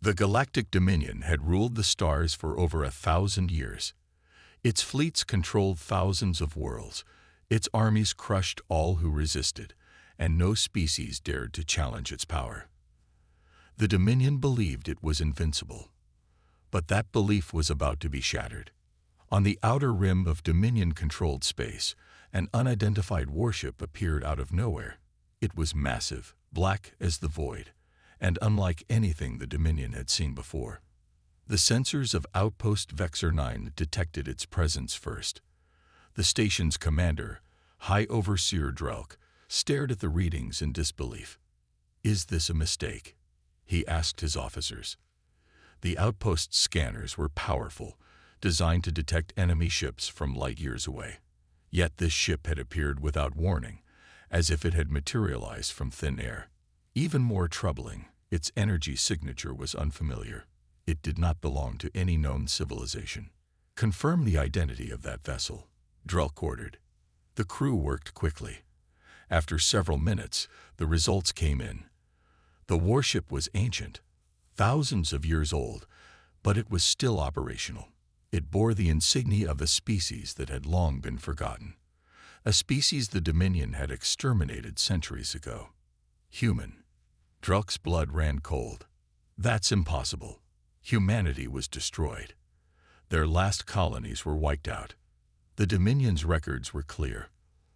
The Galactic Dominion had ruled the stars for over 1,000 years. Its fleets controlled thousands of worlds, its armies crushed all who resisted, and no species dared to challenge its power. The Dominion believed it was invincible. But that belief was about to be shattered. On the outer rim of Dominion-controlled space, an unidentified warship appeared out of nowhere. It was massive, black as the void, and unlike anything the Dominion had seen before. The sensors of Outpost Vexor 9 detected its presence first. The station's commander, High Overseer Drelk, stared at the readings in disbelief. "Is this a mistake?" he asked his officers. The outpost's scanners were powerful, designed to detect enemy ships from light years away. Yet this ship had appeared without warning, as if it had materialized from thin air. Even more troubling, its energy signature was unfamiliar. It did not belong to any known civilization. "Confirm the identity of that vessel," Drelk ordered. The crew worked quickly. After several minutes, the results came in. The warship was ancient, thousands of years old, but it was still operational. It bore the insignia of a species that had long been forgotten, a species the Dominion had exterminated centuries ago. Human. Drelk's blood ran cold. That's impossible. Humanity was destroyed. Their last colonies were wiped out. The Dominion's records were clear.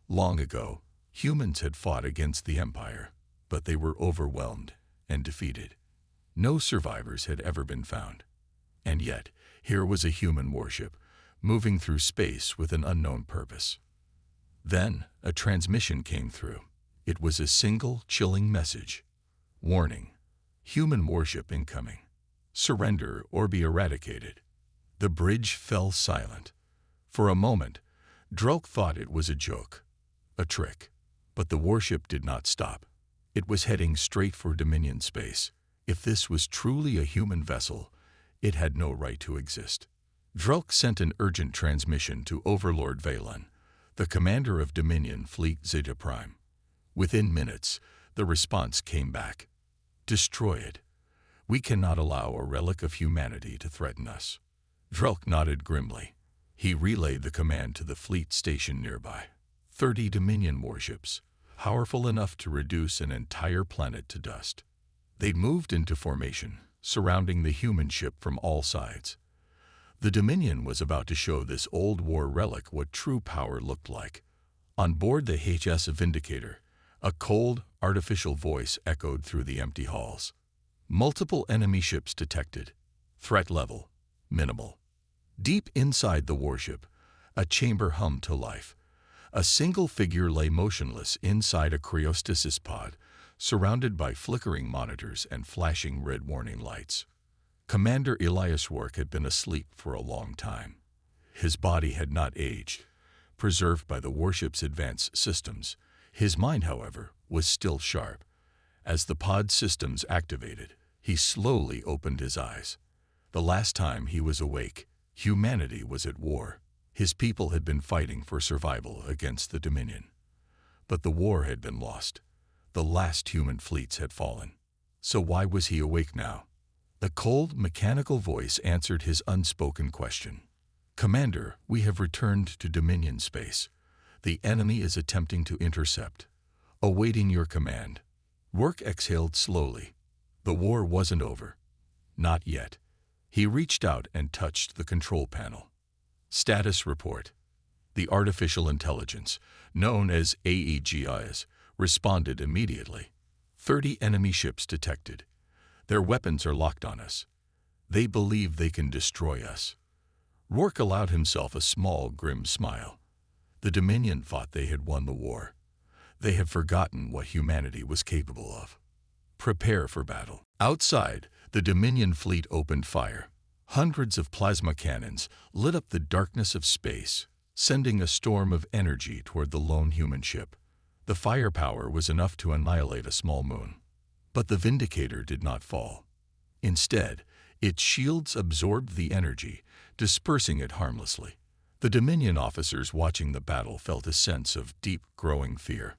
Long ago, humans had fought against the Empire, but they were overwhelmed and defeated. No survivors had ever been found. And yet, here was a human warship, moving through space with an unknown purpose. Then, a transmission came through. It was a single, chilling message. "Warning. Human warship incoming. Surrender or be eradicated." The bridge fell silent. For a moment, Drelk thought it was a joke, a trick. But the warship did not stop. It was heading straight for Dominion space. If this was truly a human vessel, it had no right to exist. Drelk sent an urgent transmission to Overlord Valen, the commander of Dominion Fleet Zeta Prime. Within minutes, the response came back. "Destroy it. We cannot allow a relic of humanity to threaten us." Drelk nodded grimly. He relayed the command to the fleet station nearby. 30 Dominion warships, powerful enough to reduce an entire planet to dust. They'd moved into formation, surrounding the human ship from all sides. The Dominion was about to show this old war relic what true power looked like. On board the HS Vindicator, a cold, artificial voice echoed through the empty halls. "Multiple enemy ships detected. Threat level, minimal." Deep inside the warship, a chamber hummed to life. A single figure lay motionless inside a cryostasis pod, surrounded by flickering monitors and flashing red warning lights. Commander Elias Rourke had been asleep for a long time. His body had not aged, preserved by the warship's advanced systems. His mind, however, was still sharp. As the pod systems activated, he slowly opened his eyes. The last time he was awake, humanity was at war. His people had been fighting for survival against the Dominion. But the war had been lost. The last human fleets had fallen. So why was he awake now? A cold, mechanical voice answered his unspoken question. "Commander, we have returned to Dominion space. The enemy is attempting to intercept. Awaiting your command." Rourke exhaled slowly. The war wasn't over. Not yet. He reached out and touched the control panel. Status report. The artificial intelligence, known as AEGIs, responded immediately. 30 enemy ships detected. Their weapons are locked on us. They believe they can destroy us. Rourke allowed himself a small, grim smile. The Dominion thought they had won the war. They had forgotten what humanity was capable of. Prepare for battle. Outside, the Dominion fleet opened fire. Hundreds of plasma cannons lit up the darkness of space, sending a storm of energy toward the lone human ship. The firepower was enough to annihilate a small moon. But the Vindicator did not fall. Instead, its shields absorbed the energy, dispersing it harmlessly. The Dominion officers watching the battle felt a sense of deep, growing fear.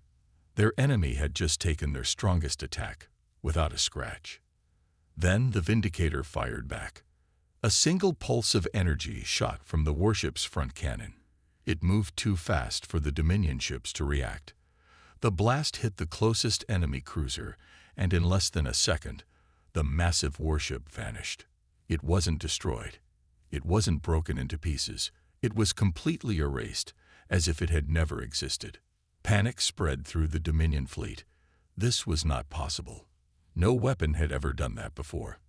Their enemy had just taken their strongest attack, without a scratch. Then the Vindicator fired back. A single pulse of energy shot from the warship's front cannon. It moved too fast for the Dominion ships to react. The blast hit the closest enemy cruiser, and in less than a second, the massive warship vanished. It wasn't destroyed. It wasn't broken into pieces. It was completely erased, as if it had never existed. Panic spread through the Dominion fleet. This was not possible. No weapon had ever done that before.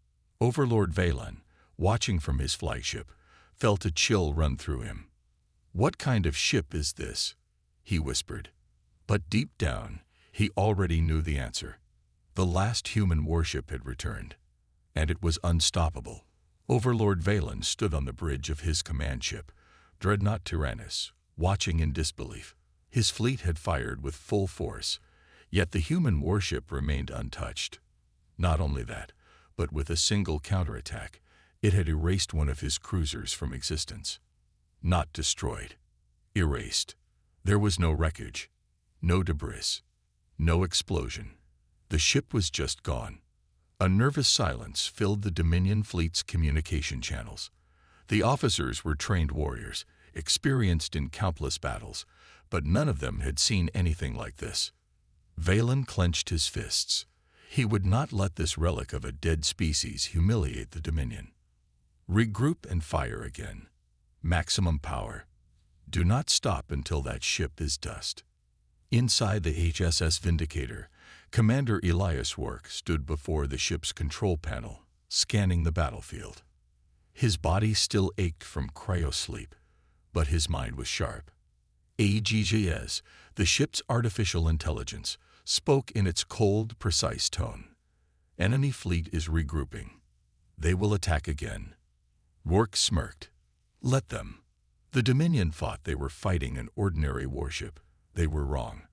Overlord Valen, watching from his flagship, felt a chill run through him. "What kind of ship is this?" he whispered. But deep down, he already knew the answer. The last human warship had returned, and it was unstoppable. Overlord Valen stood on the bridge of his command ship, Dreadnought Tyrannus, watching in disbelief. His fleet had fired with full force, yet the human warship remained untouched. Not only that, but with a single counterattack, it had erased one of his cruisers from existence. Not destroyed. Erased. There was no wreckage, no debris, no explosion. The ship was just gone. A nervous silence filled the Dominion fleet's communication channels. The officers were trained warriors, experienced in countless battles, but none of them had seen anything like this. Valen clenched his fists. He would not let this relic of a dead species humiliate the Dominion. Regroup and fire again. Maximum power. Do not stop until that ship is dust. Inside the HSS Vindicator, Commander Elias Work stood before the ship's control panel, scanning the battlefield. His body still ached from cryosleep, but his mind was sharp. AGGS, the ship's artificial intelligence, spoke in its cold, precise tone. Enemy fleet is regrouping. They will attack again. Work smirked. Let them. The Dominion thought they were fighting an ordinary warship. They were wrong.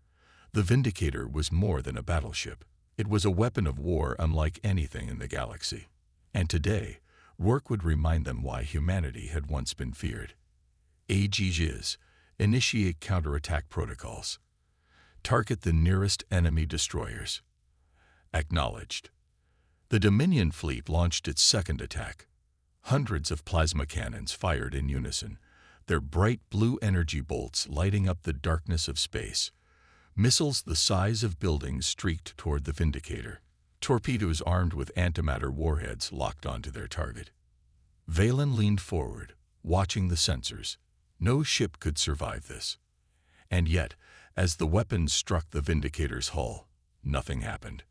The Vindicator was more than a battleship. It was a weapon of war unlike anything in the galaxy. And today, Work would remind them why humanity had once been feared. AGGS, initiate counterattack protocols. Target the nearest enemy destroyers. Acknowledged. The Dominion fleet launched its second attack. Hundreds of plasma cannons fired in unison, their bright blue energy bolts lighting up the darkness of space. Missiles the size of buildings streaked toward the Vindicator. Torpedoes armed with antimatter warheads locked onto their target. Valen leaned forward, watching the sensors. No ship could survive this. And yet, as the weapons struck the Vindicator's hull, nothing happened.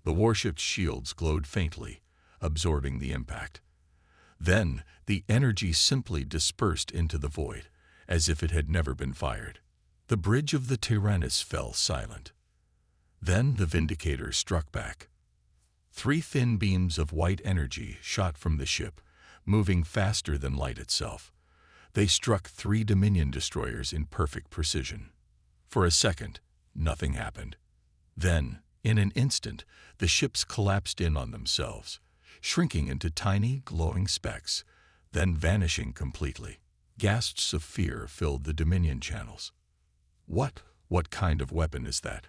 The warship's shields glowed faintly, absorbing the impact. Then, the energy simply dispersed into the void, as if it had never been fired. The bridge of the Tyrannus fell silent. Then the Vindicator struck back. 3 thin beams of white energy shot from the ship, moving faster than light itself. They struck 3 Dominion destroyers in perfect precision. For a second, nothing happened. Then, in an instant, the ships collapsed in on themselves, shrinking into tiny, glowing specks, then vanishing completely. Gasps of fear filled the Dominion channels. What kind of weapon is that?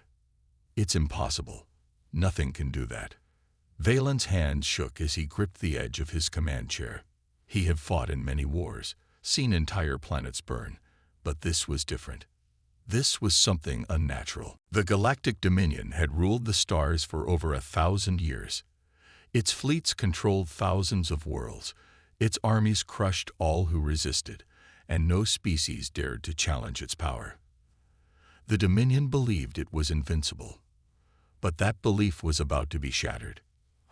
It's impossible. Nothing can do that. Valen's hands shook as he gripped the edge of his command chair. He had fought in many wars, seen entire planets burn, but this was different. This was something unnatural. The Galactic Dominion had ruled the stars for over 1,000 years. Its fleets controlled thousands of worlds. Its armies crushed all who resisted, and no species dared to challenge its power. The Dominion believed it was invincible. But that belief was about to be shattered.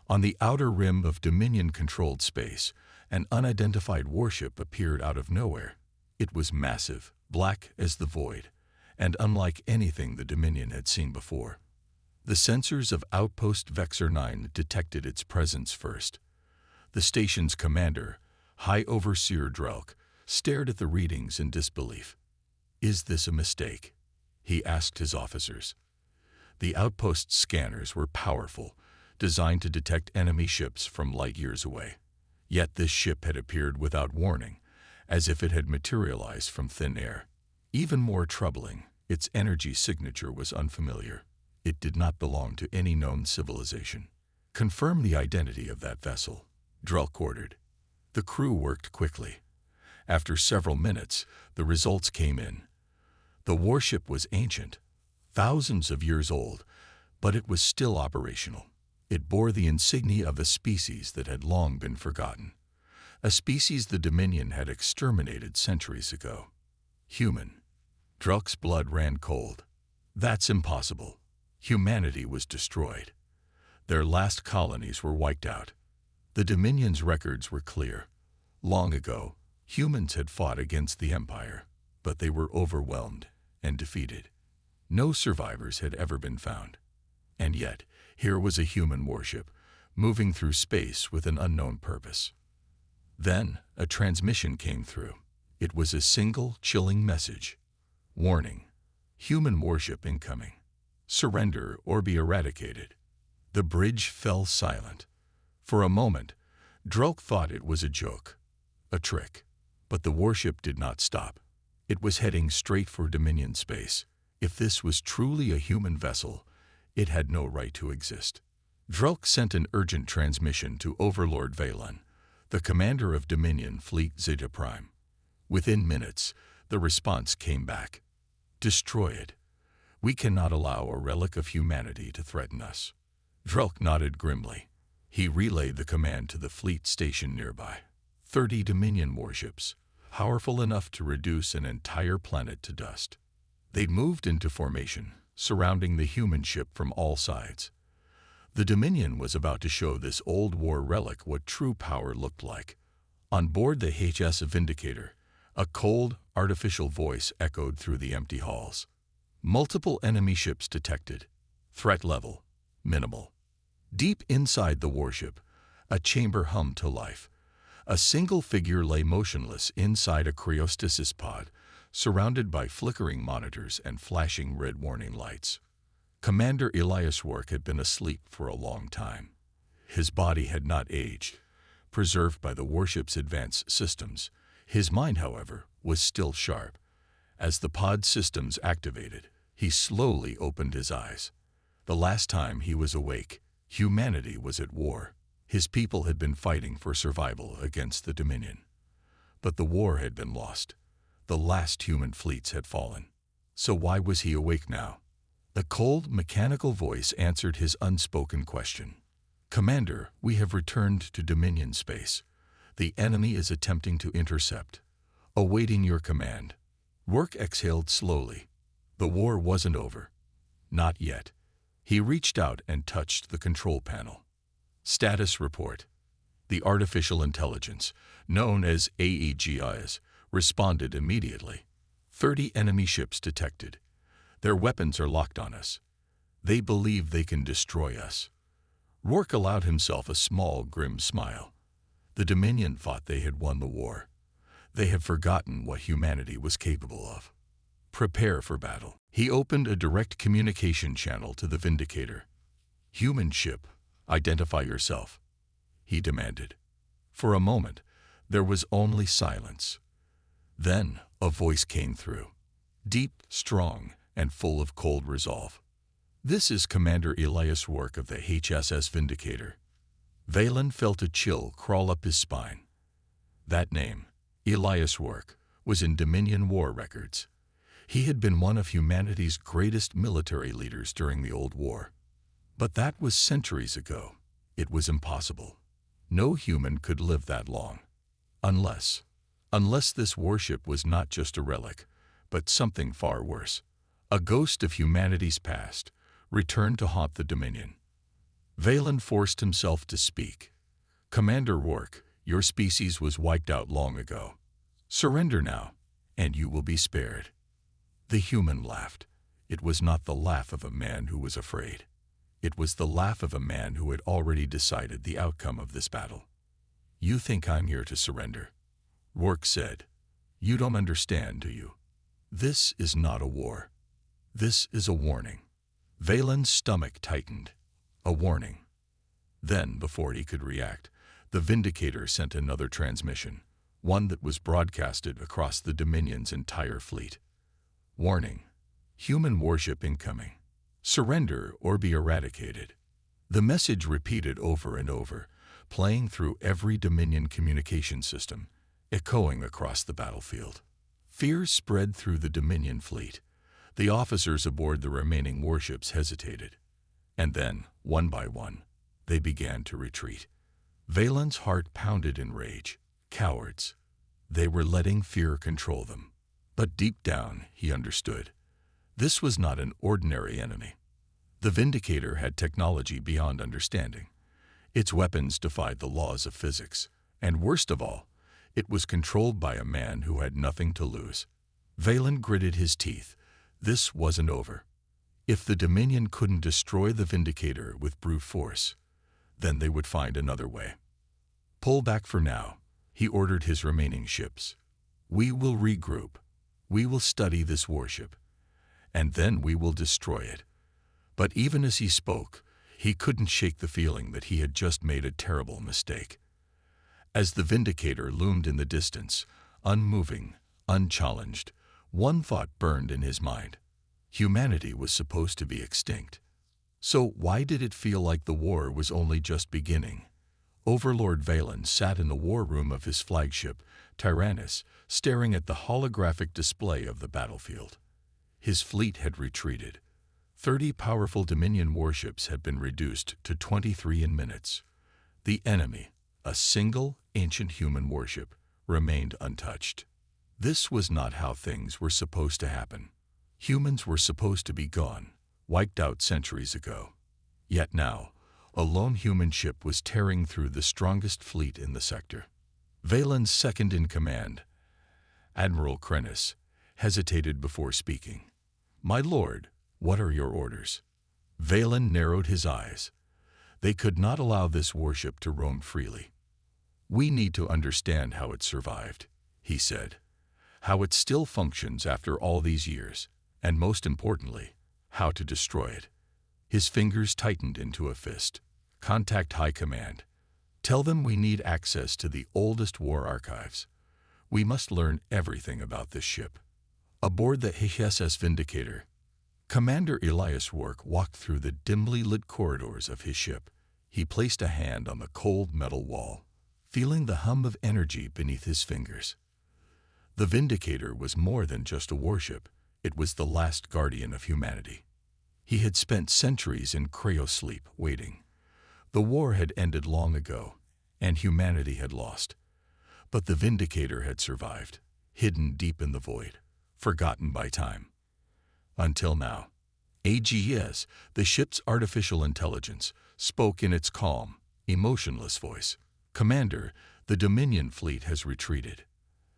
On the outer rim of Dominion-controlled space, an unidentified warship appeared out of nowhere. It was massive, black as the void, and unlike anything the Dominion had seen before. The sensors of Outpost Vexor 9 detected its presence first. The station's commander, High Overseer Drelk, stared at the readings in disbelief. "Is this a mistake?" he asked his officers. The outpost's scanners were powerful, designed to detect enemy ships from light years away. Yet this ship had appeared without warning, as if it had materialized from thin air. Even more troubling, its energy signature was unfamiliar. It did not belong to any known civilization. Confirm the identity of that vessel, Drelk ordered. The crew worked quickly. After several minutes, the results came in. The warship was ancient, thousands of years old, but it was still operational. It bore the insignia of a species that had long been forgotten, a species the Dominion had exterminated centuries ago. Human. Drelk's blood ran cold. That's impossible. Humanity was destroyed. Their last colonies were wiped out. The Dominion's records were clear. Long ago, humans had fought against the Empire, but they were overwhelmed and defeated. No survivors had ever been found. And yet, here was a human warship, moving through space with an unknown purpose. Then, a transmission came through. It was a single, chilling message. Warning. Human warship incoming. Surrender or be eradicated. The bridge fell silent. For a moment, Drelk thought it was a joke, a trick. But the warship did not stop. It was heading straight for Dominion space. If this was truly a human vessel, it had no right to exist. Drelk sent an urgent transmission to Overlord Valen, the commander of Dominion Fleet Zeta Prime. Within minutes, the response came back. Destroy it. We cannot allow a relic of humanity to threaten us. Drelk nodded grimly. He relayed the command to the fleet station nearby. 30 Dominion warships, powerful enough to reduce an entire planet to dust. They'd moved into formation, surrounding the human ship from all sides. The Dominion was about to show this old war relic what true power looked like. On board the HS Vindicator, a cold, artificial voice echoed through the empty halls. Multiple enemy ships detected. Threat level, minimal. Deep inside the warship, a chamber hummed to life. A single figure lay motionless inside a cryostasis pod, surrounded by flickering monitors and flashing red warning lights. Commander Elias Wark had been asleep for a long time. His body had not aged, preserved by the warship's advanced systems. His mind, however, was still sharp. As the pod systems activated, he slowly opened his eyes. The last time he was awake, humanity was at war. His people had been fighting for survival against the Dominion. But the war had been lost. The last human fleets had fallen. So why was he awake now? A cold, mechanical voice answered his unspoken question. Commander, we have returned to Dominion space. The enemy is attempting to intercept. Awaiting your command. Wark exhaled slowly. The war wasn't over. Not yet. He reached out and touched the control panel. Status report. The artificial intelligence, known as AEGIs, responded immediately. 30 enemy ships detected. Their weapons are locked on us. They believe they can destroy us. Rourke allowed himself a small, grim smile. The Dominion thought they had won the war. They had forgotten what humanity was capable of. Prepare for battle. He opened a direct communication channel to the Vindicator. Human ship, identify yourself, he demanded. For a moment, there was only silence. Then a voice came through, deep, strong, and full of cold resolve. This is Commander Elias Wark of the HSS Vindicator. Valen felt a chill crawl up his spine. That name, Elias Wark, was in Dominion war records. He had been one of humanity's greatest military leaders during the Old War. But that was centuries ago. It was impossible. No human could live that long. Unless this warship was not just a relic, but something far worse. A ghost of humanity's past, returned to haunt the Dominion. Valen forced himself to speak. Commander Wark, your species was wiped out long ago. Surrender now, and you will be spared. The human laughed. It was not the laugh of a man who was afraid. It was the laugh of a man who had already decided the outcome of this battle. You think I'm here to surrender? Wark said. You don't understand, do you? This is not a war. This is a warning. Valen's stomach tightened. A warning. Then, before he could react, the Vindicator sent another transmission, one that was broadcasted across the Dominion's entire fleet. Warning. Human warship incoming. Surrender or be eradicated. The message repeated over and over, playing through every Dominion communication system, echoing across the battlefield. Fear spread through the Dominion fleet. The officers aboard the remaining warships hesitated. And then, one by one, they began to retreat. Valen's heart pounded in rage. Cowards. They were letting fear control them. But deep down, he understood. This was not an ordinary enemy. The Vindicator had technology beyond understanding. Its weapons defied the laws of physics. And worst of all, it was controlled by a man who had nothing to lose. Valen gritted his teeth. This wasn't over. If the Dominion couldn't destroy the Vindicator with brute force, then they would find another way. Pull back for now, he ordered his remaining ships. We will regroup. We will study this warship. And then we will destroy it. But even as he spoke, he couldn't shake the feeling that he had just made a terrible mistake. As the Vindicator loomed in the distance, unmoving, unchallenged, one thought burned in his mind. Humanity was supposed to be extinct. So why did it feel like the war was only just beginning? Overlord Valen sat in the war room of his flagship, Tyrannus, staring at the holographic display of the battlefield. His fleet had retreated. 30 powerful Dominion warships had been reduced to 23 in minutes. The enemy, a single ancient human warship, remained untouched. This was not how things were supposed to happen. Humans were supposed to be gone, wiped out centuries ago. Yet now, a lone human ship was tearing through the strongest fleet in the sector. Valen's second-in-command, Admiral Krennis, hesitated before speaking. "My lord, what are your orders?" Valen narrowed his eyes. They could not allow this warship to roam freely. "We need to understand how it survived," he said. "How it still functions after all these years, and most importantly, how to destroy it." His fingers tightened into a fist. "Contact High Command. Tell them we need access to the oldest war archives. We must learn everything about this ship." Aboard the HSS Vindicator, Commander Elias Rourke walked through the dimly lit corridors of his ship. He placed a hand on the cold metal wall, feeling the hum of energy beneath his fingers. The Vindicator was more than just a warship. It was the last guardian of humanity. He had spent centuries in cryosleep, waiting. The war had ended long ago, and humanity had lost. But the Vindicator had survived, hidden deep in the void, forgotten by time. Until now. AGS, the ship's artificial intelligence, spoke in its calm, emotionless voice. "Commander, the Dominion fleet has retreated.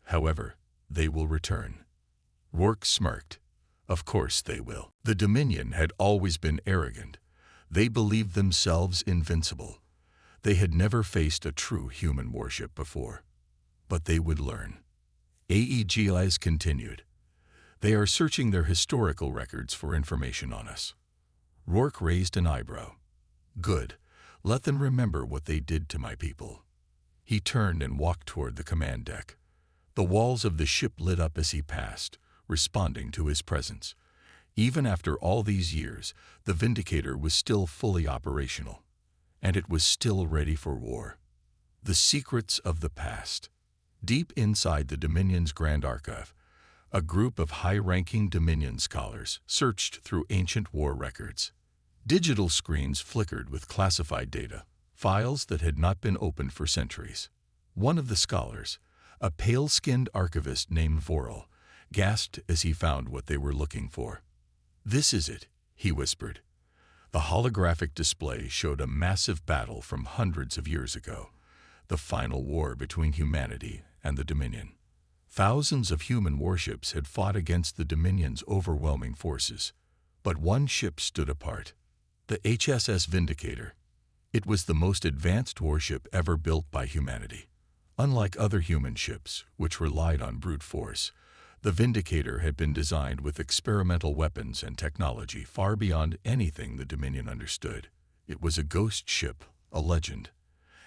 However, they will return." Rourke smirked. "Of course they will." The Dominion had always been arrogant. They believed themselves invincible. They had never faced a true human warship before. But they would learn. AEGIs continued. "They are searching their historical records for information on us." Rourke raised an eyebrow. "Good. Let them remember what they did to my people." He turned and walked toward the command deck. The walls of the ship lit up as he passed, responding to his presence. Even after all these years, the Vindicator was still fully operational, and it was still ready for war. The secrets of the past. Deep inside the Dominion's Grand Archive, a group of high-ranking Dominion scholars searched through ancient war records. Digital screens flickered with classified data, files that had not been opened for centuries. One of the scholars, a pale-skinned archivist named Vorel, gasped as he found what they were looking for. "This is it," he whispered. The holographic display showed a massive battle from hundreds of years ago, the final war between humanity and the Dominion. Thousands of human warships had fought against the Dominion's overwhelming forces, but one ship stood apart, the HSS Vindicator. It was the most advanced warship ever built by humanity. Unlike other human ships, which relied on brute force, the Vindicator had been designed with experimental weapons and technology far beyond anything the Dominion understood. It was a ghost ship, a legend,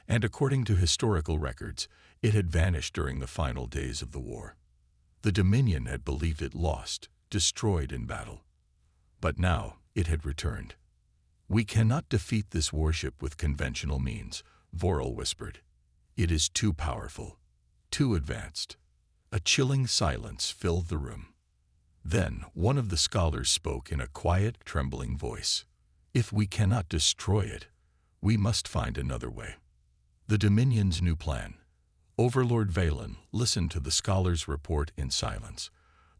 and according to historical records, it had vanished during the final days of the war. The Dominion had believed it lost, destroyed in battle. But now it had returned. "We cannot defeat this warship with conventional means," Vorel whispered. "It is too powerful, too advanced." A chilling silence filled the room. Then one of the scholars spoke in a quiet, trembling voice. "If we cannot destroy it, we must find another way." The Dominion's new plan. Overlord Valen listened to the scholar's report in silence.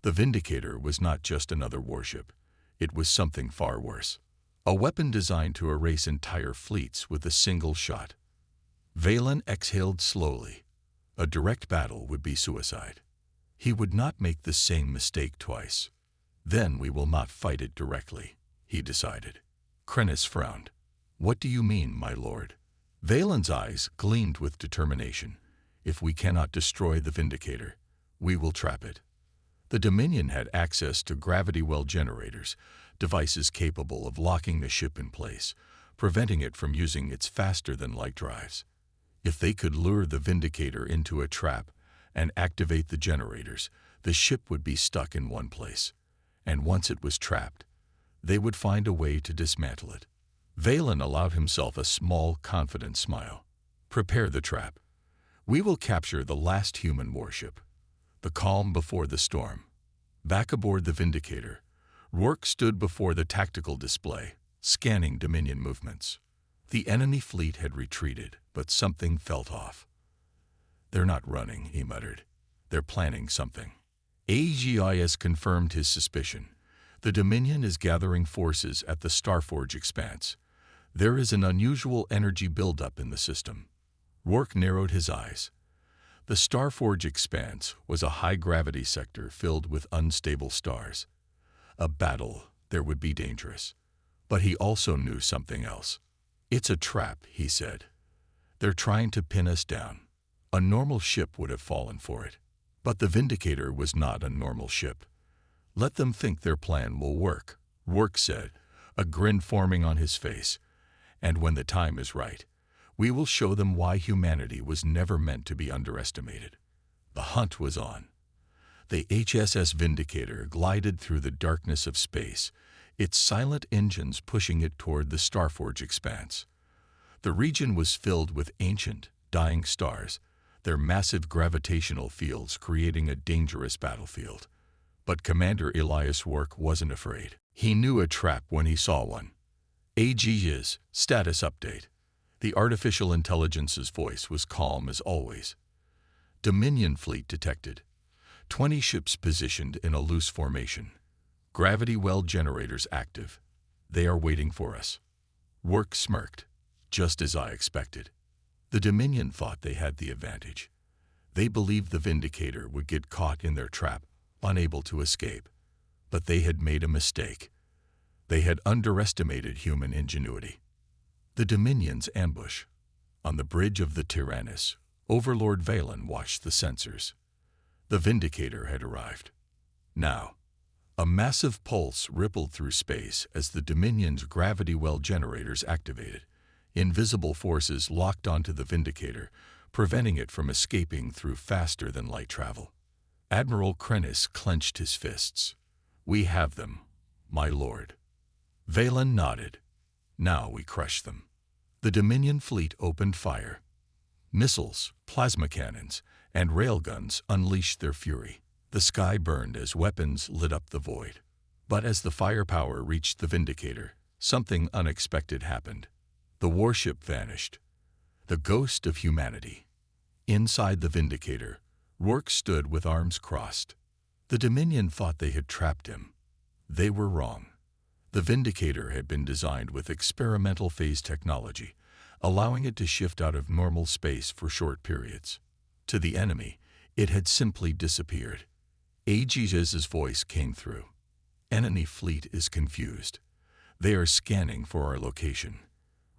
The Vindicator was not just another warship. It was something far worse. A weapon designed to erase entire fleets with a single shot. Valen exhaled slowly. A direct battle would be suicide. He would not make the same mistake twice. "Then we will not fight it directly," he decided. Krennis frowned. "What do you mean, my lord?" Valen's eyes gleamed with determination. "If we cannot destroy the Vindicator, we will trap it." The Dominion had access to gravity well generators, devices capable of locking the ship in place, preventing it from using its faster-than-light drives. If they could lure the Vindicator into a trap and activate the generators, the ship would be stuck in one place. And once it was trapped, they would find a way to dismantle it. Valen allowed himself a small, confident smile. "Prepare the trap. We will capture the last human warship." The calm before the storm. Back aboard the Vindicator, Rourke stood before the tactical display, scanning Dominion movements. The enemy fleet had retreated, but something felt off. "They're not running," he muttered. "They're planning something." AGIS confirmed his suspicion. The Dominion is gathering forces at the Starforge expanse. There is an unusual energy buildup in the system. Rourke narrowed his eyes. The Starforge expanse was a high-gravity sector filled with unstable stars. A battle there would be dangerous. But he also knew something else. "It's a trap," he said. "They're trying to pin us down." A normal ship would have fallen for it. But the Vindicator was not a normal ship. "Let them think their plan will work," Rourke said, a grin forming on his face. "And when the time is right, we will show them why humanity was never meant to be underestimated." The hunt was on. The HSS Vindicator glided through the darkness of space, its silent engines pushing it toward the Starforge expanse. The region was filled with ancient, dying stars, their massive gravitational fields creating a dangerous battlefield. But Commander Elias Rourke wasn't afraid. He knew a trap when he saw one. AGIS status update. The artificial intelligence's voice was calm as always. Dominion fleet detected. 20 ships positioned in a loose formation. Gravity well generators active. They are waiting for us. Rourke smirked. Just as I expected. The Dominion thought they had the advantage. They believed the Vindicator would get caught in their trap, unable to escape. But they had made a mistake. They had underestimated human ingenuity. The Dominion's ambush. On the bridge of the Tyrannus, Overlord Valen watched the sensors. The Vindicator had arrived. Now, a massive pulse rippled through space as the Dominion's gravity well generators activated. Invisible forces locked onto the Vindicator, preventing it from escaping through faster-than-light travel. Admiral Krennis clenched his fists. "We have them, my lord." Valen nodded. "Now we crush them." The Dominion fleet opened fire. Missiles, plasma cannons, and railguns unleashed their fury. The sky burned as weapons lit up the void. But as the firepower reached the Vindicator, something unexpected happened. The warship vanished. The ghost of humanity. Inside the Vindicator, Rourke stood with arms crossed. The Dominion thought they had trapped him. They were wrong. The Vindicator had been designed with experimental phase technology, allowing it to shift out of normal space for short periods. To the enemy, it had simply disappeared. AGIS's voice came through. "Enemy fleet is confused. They are scanning for our location."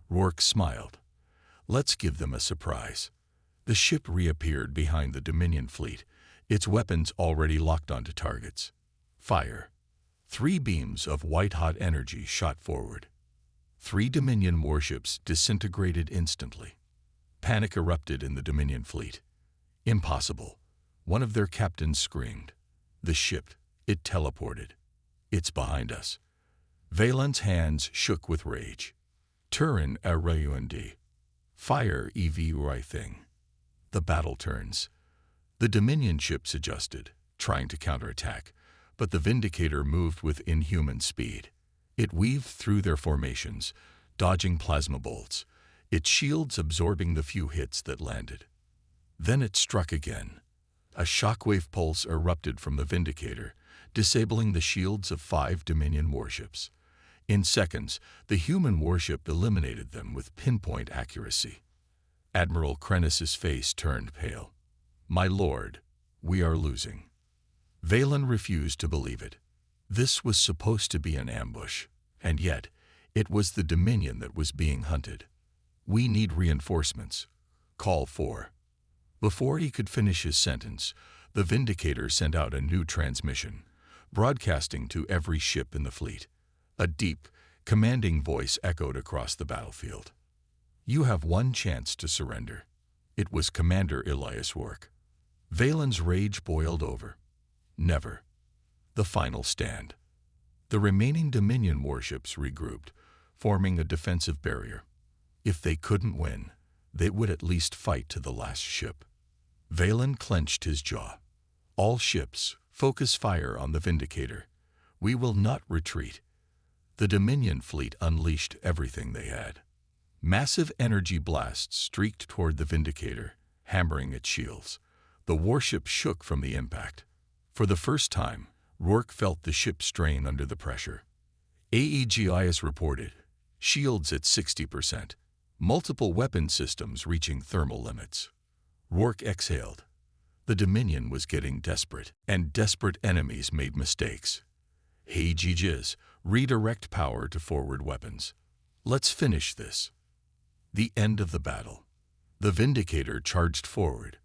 Rourke smiled. "Let's give them a surprise." The ship reappeared behind the Dominion fleet, its weapons already locked onto targets. Fire. 3 beams of white-hot energy shot forward. 3 Dominion warships disintegrated instantly. Panic erupted in the Dominion fleet. "Impossible," one of their captains screamed. "The ship, it teleported. It's behind us." Valen's hands shook with rage. Turin Arayundi. Fire EV thing. The battle turns. The Dominion ships adjusted, trying to counterattack, but the Vindicator moved with inhuman speed. It weaved through their formations, dodging plasma bolts, its shields absorbing the few hits that landed. Then it struck again. A shockwave pulse erupted from the Vindicator, disabling the shields of 5 Dominion warships. In seconds, the human warship eliminated them with pinpoint accuracy. Admiral Krennis's face turned pale. "My lord, we are losing." Valen refused to believe it. This was supposed to be an ambush, and yet it was the Dominion that was being hunted. "We need reinforcements. Call for." Before he could finish his sentence, the Vindicator sent out a new transmission, broadcasting to every ship in the fleet. A deep, commanding voice echoed across the battlefield. "You have one chance to surrender." It was Commander Elias Rourke. Valen's rage boiled over. Never. The final stand. The remaining Dominion warships regrouped, forming a defensive barrier. If they couldn't win, they would at least fight to the last ship. Valen clenched his jaw. "All ships, focus fire on the Vindicator. We will not retreat." The Dominion fleet unleashed everything they had. Massive energy blasts streaked toward the Vindicator, hammering its shields. The warship shook from the impact. For the first time, Rourke felt the ship strain under the pressure. AEGIS reported, shields at 60%, multiple weapon systems reaching thermal limits. Rourke exhaled. The Dominion was getting desperate, and desperate enemies made mistakes. AEGIS, redirect power to forward weapons. Let's finish this. The end of the battle. The Vindicator charged forward,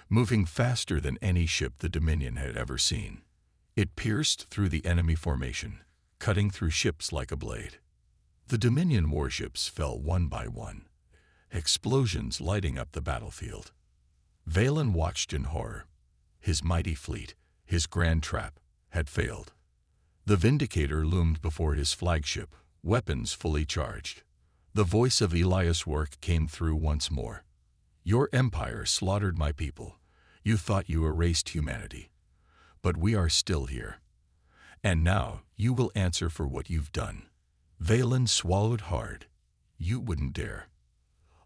moving faster than any ship the Dominion had ever seen. It pierced through the enemy formation, cutting through ships like a blade. The Dominion warships fell one by one, explosions lighting up the battlefield. Valen watched in horror. His mighty fleet, his grand trap, had failed. The Vindicator loomed before his flagship, weapons fully charged. The voice of Elias Rourke came through once more. "Your empire slaughtered my people. You thought you erased humanity. But we are still here. And now you will answer for what you've done." Valen swallowed hard. "You wouldn't dare."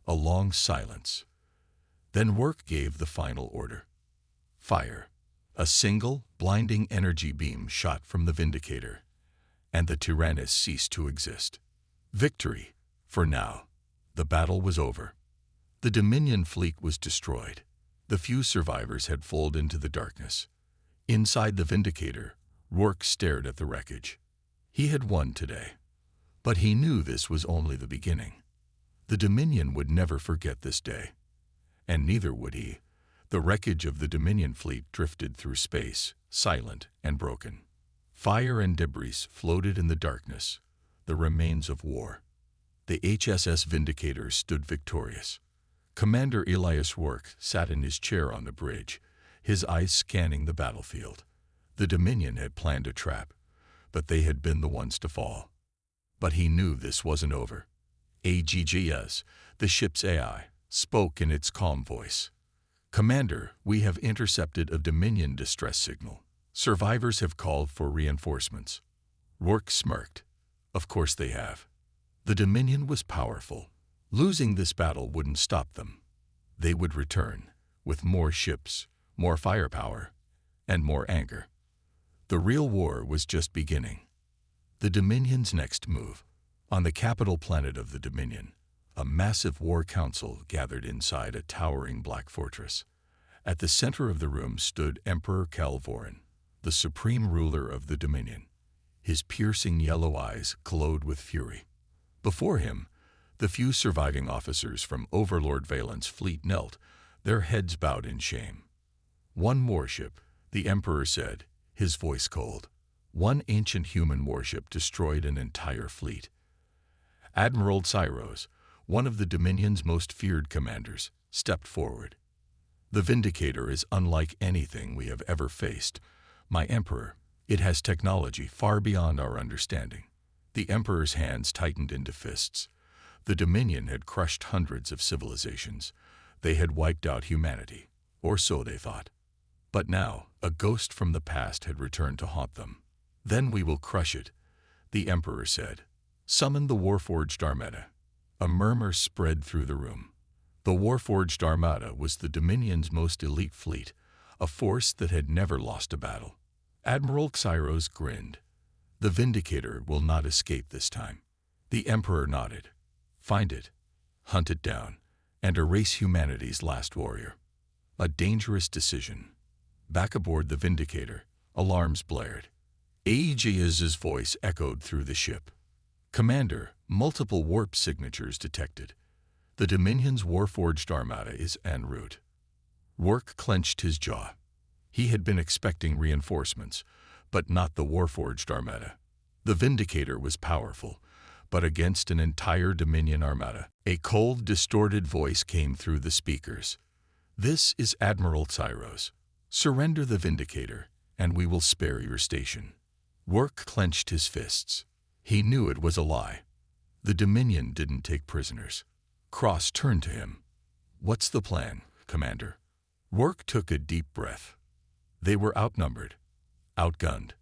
A long silence. Then Rourke gave the final order. Fire. A single, blinding energy beam shot from the Vindicator, and the Tyrannus ceased to exist. Victory. For now. The battle was over. The Dominion fleet was destroyed. The few survivors had fallen into the darkness. Inside the Vindicator, Rourke stared at the wreckage. He had won today. But he knew this was only the beginning. The Dominion would never forget this day. And neither would he. The wreckage of the Dominion fleet drifted through space, silent and broken. Fire and debris floated in the darkness, the remains of war. The HSS Vindicator stood victorious. Commander Elias Rourke sat in his chair on the bridge, his eyes scanning the battlefield. The Dominion had planned a trap, but they had been the ones to fall. But he knew this wasn't over. AGGS, the ship's AI, spoke in its calm voice. "Commander, we have intercepted a Dominion distress signal. Survivors have called for reinforcements." Rourke smirked. Of course they have. The Dominion was powerful. Losing this battle wouldn't stop them. They would return, with more ships, more firepower, and more anger. The real war was just beginning. The Dominion's next move. On the capital planet of the Dominion, a massive war council gathered inside a towering black fortress. At the center of the room stood Emperor Calvorin, the supreme ruler of the Dominion. His piercing yellow eyes glowed with fury. Before him, the few surviving officers from Overlord Valen's fleet knelt, their heads bowed in shame. "One warship," the Emperor said, his voice cold. "One ancient human warship destroyed an entire fleet." Admiral Cyros, one of the Dominion's most feared commanders, stepped forward. "The Vindicator is unlike anything we have ever faced. My Emperor, it has technology far beyond our understanding." The Emperor's hands tightened into fists. The Dominion had crushed hundreds of civilizations. They had wiped out humanity, or so they thought. But now, a ghost from the past had returned to haunt them. "Then we will crush it," the Emperor said. "Summon the Warforged Armada." A murmur spread through the room. The Warforged Armada was the Dominion's most elite fleet, a force that had never lost a battle. Admiral Xyros grinned. "The Vindicator will not escape this time." The Emperor nodded. "Find it, hunt it down, and erase humanity's last warrior." A dangerous decision. Back aboard the Vindicator, alarms blared. Aegeus's voice echoed through the ship. "Commander, multiple warp signatures detected. The Dominion's Warforged Armada is en route." Rourke clenched his jaw. He had been expecting reinforcements, but not the Warforged Armada. The Vindicator was powerful, but against an entire Dominion Armada. A cold, distorted voice came through the speakers. "This is Admiral Xyros. Surrender the Vindicator, and we will spare your station." Rourke clenched his fists. He knew it was a lie. The Dominion didn't take prisoners. Cross turned to him. "What's the plan, Commander?" Rourke took a deep breath. They were outnumbered, outgunned,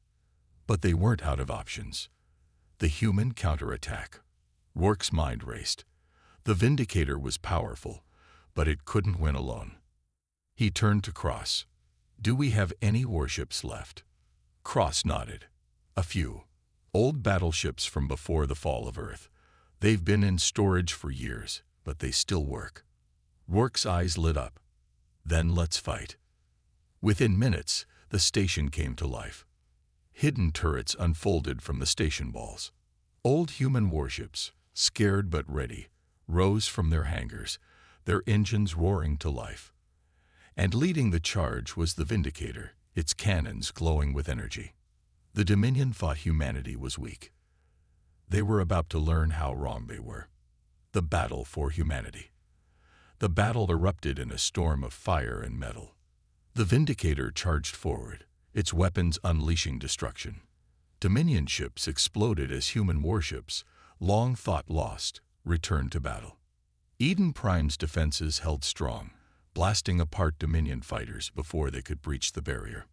but they weren't out of options. The human counterattack. Rourke's mind raced. The Vindicator was powerful, but it couldn't win alone. He turned to Cross. "Do we have any warships left?" Cross nodded. "A few. Old battleships from before the fall of Earth. They've been in storage for years, but they still work." Rourke's eyes lit up. "Then let's fight." Within minutes, the station came to life. Hidden turrets unfolded from the station walls. Old human warships, scared but ready, rose from their hangars, their engines roaring to life. And leading the charge was the Vindicator, its cannons glowing with energy. The Dominion thought humanity was weak. They were about to learn how wrong they were. The battle for humanity. The battle erupted in a storm of fire and metal. The Vindicator charged forward, its weapons unleashing destruction. Dominion ships exploded as human warships, long thought lost, returned to battle. Eden Prime's defenses held strong, blasting apart Dominion fighters before they could breach the barrier.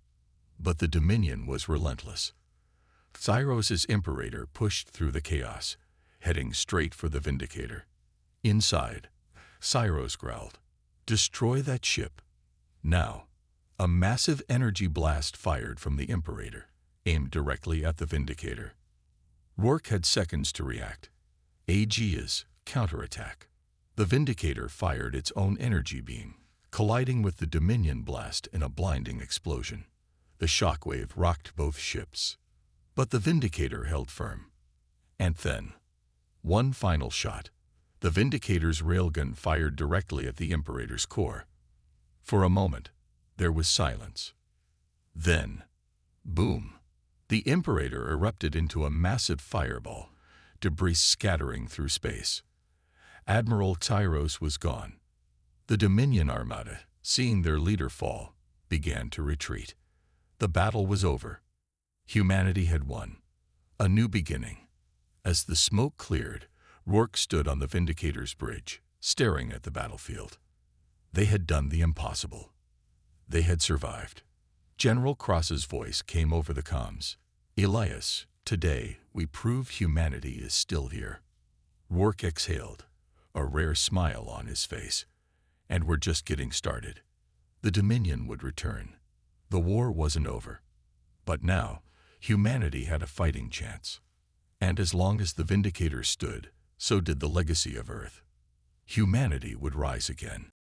But the Dominion was relentless. Xyros's Imperator pushed through the chaos, heading straight for the Vindicator. Inside, Xyros growled, "Destroy that ship." Now, a massive energy blast fired from the Imperator, aimed directly at the Vindicator. Rourke had seconds to react. Aegeus, counterattack. The Vindicator fired its own energy beam, colliding with the Dominion blast in a blinding explosion. The shockwave rocked both ships. But the Vindicator held firm. And then, one final shot. The Vindicator's railgun fired directly at the Imperator's core. For a moment, there was silence. Then, boom! The Imperator erupted into a massive fireball, debris scattering through space. Admiral Xyros was gone. The Dominion Armada, seeing their leader fall, began to retreat. The battle was over. Humanity had won. A new beginning. As the smoke cleared, Rourke stood on the Vindicator's bridge, staring at the battlefield. They had done the impossible. They had survived. General Cross's voice came over the comms. "Elias, today we prove humanity is still here." Rourke exhaled, a rare smile on his face. "And we're just getting started." The Dominion would return. The war wasn't over. But now, humanity had a fighting chance. And as long as the Vindicator stood, so did the legacy of Earth. Humanity would rise again.